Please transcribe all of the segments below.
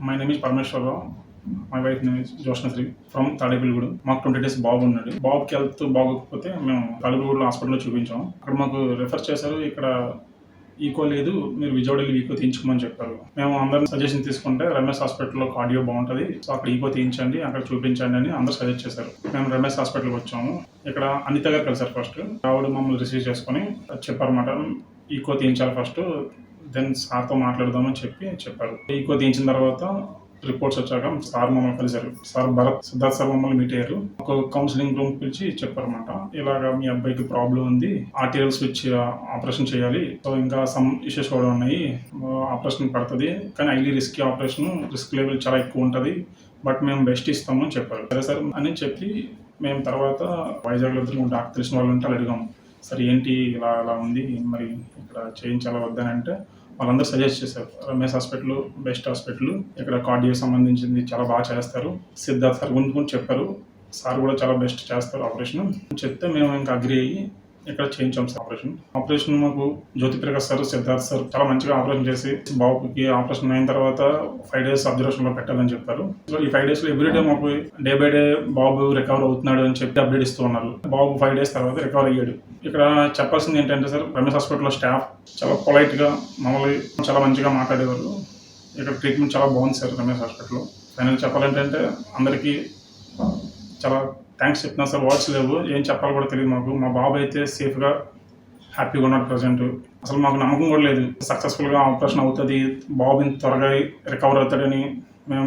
My name is Parameswara Rao. My wife name is Joshnasri from Tadepalligudem. మాకు 20 days బాబు ఉన్నాడు. బాబుకి హెల్త్ బాగోకపోతే మేము తాడేపల్లిగూడెం హాస్పిటల్లో చూపించాం. అక్కడ మాకు రిఫర్ చేశారు. ఇక్కడ ఈకో లేదు, మీరు విజయవాడ వెళ్ళి ఈకో తీయించుకోమని చెప్పారు. మేము అందరం సజెషన్ తీసుకుంటే రమేష్ హాస్పిటల్లో కార్డియో బాగుంటుంది, సో అక్కడ ఈకో తీయించండి, అక్కడ చూపించండి అని అందరూ సజెస్ట్ చేశారు. మేము రమేష్ హాస్పిటల్కి వచ్చాము. ఇక్కడ అనిత గారు కలిసారు. ఫస్ట్ ఆవిడ మమ్మల్ని రిసీవ్ చేసుకుని చెప్పారన్నమాట, ఈకో తీయించాలి ఫస్ట్, దెన్ సార్తో మాట్లాడదామని చెప్పారు. ఈకో తీయించిన తర్వాత రిపోర్ట్స్ వచ్చాక సార్ మమ్మల్ని కలిశారు. సార్ భరత్ సిద్ధార్థ్ సార్ మమ్మల్ని మీట్ అయ్యారు. ఒక కౌన్సిలింగ్ రూమ్ పిలిచి చెప్పారన్నమాట, ఇలాగా మీ అబ్బాయికి ప్రాబ్లం ఉంది, ఆర్టీరియల్ స్విచ్ ఆపరేషన్ చేయాలి, సో ఇంకా సమ్ ఇష్యూస్ కూడా ఉన్నాయి, ఆపరేషన్ పడుతుంది, కానీ highly risky operation, risk level చాలా ఎక్కువ ఉంటుంది, బట్ మేము బెస్ట్ ఇస్తాము అని చెప్పారు. సరే సార్ అని చెప్పి మేము తర్వాత వైజాగ్లో డాక్టర్ తెలిసిన వాళ్ళు ఉంటే అడిగాము, సరే ఏంటి ఇలా ఉంది, మరి ఇక్కడ చేయించాలా వద్దని అంటే వాళ్ళందరూ సజెస్ట్ చేశారు. రమేష్ హాస్పిటల్ బెస్ట్ హాస్పిటల్, ఇక్కడ కార్డియో సంబంధించింది చాలా బాగా చేస్తారు. సిద్ధార్థ్ సార్ గురించి చెప్పారు. సార్ కూడా చాలా బెస్ట్ చేస్తారు ఆపరేషన్ చెప్తే మేము ఇంకా అగ్రి అయ్యి ఇక్కడ చేయించాం సార్ ఆపరేషన్. మాకు జ్యోతిప్రకాష్ సార్, సిద్ధార్థ్ సార్ చాలా మంచిగా ఆపరేషన్ చేసి బాబుకి ఆపరేషన్ అయిన తర్వాత 5 days అబ్జర్వేషన్లో పెట్టాలని చెప్పారు. సో ఈ 5 days ఎవ్రీడే మాకు day by day Babu recover అవుతున్నాడు అని చెప్పి అప్డేట్ ఇస్తూ ఉన్నారు. బాబు 5 days తర్వాత రికవర్ అయ్యాడు. ఇక్కడ చెప్పాల్సింది ఏంటంటే సార్, రమేష్ హాస్పిటల్లో స్టాఫ్ చాలా పొలైట్గా మమ్మల్ని చాలా మంచిగా మాట్లాడేవారు. ఇక్కడ ట్రీట్మెంట్ చాలా బాగుంది సార్ రమేష్ హాస్పిటల్లో. ఫైనల్ చెప్పాలంటే అందరికీ చాలా థ్యాంక్స్ చెప్తున్నా సార్. వర్డ్స్ లేవు, ఏం చెప్పాలి కూడా తెలియదు మాకు. మా బాబు అయితే సేఫ్గా హ్యాపీగా ఉన్నాడు ప్రజెంట్. అసలు మాకు నమ్మకం కూడా లేదు సక్సెస్ఫుల్గా ఆపరేషన్ అవుతుంది, బాబు ఇంత త్వరగా రికవర్ అవుతాడని మేము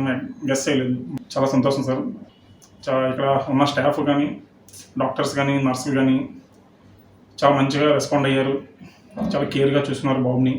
గెస్ చేయలేదు. చాలా సంతోషం సార్. ఇక్కడ ఉన్న స్టాఫ్ కానీ, డాక్టర్స్ కానీ, నర్సులు కానీ చాలా మంచిగా రెస్పాండ్ అయ్యారు, చాలా కేర్గా చూస్తున్నారు బాబుని.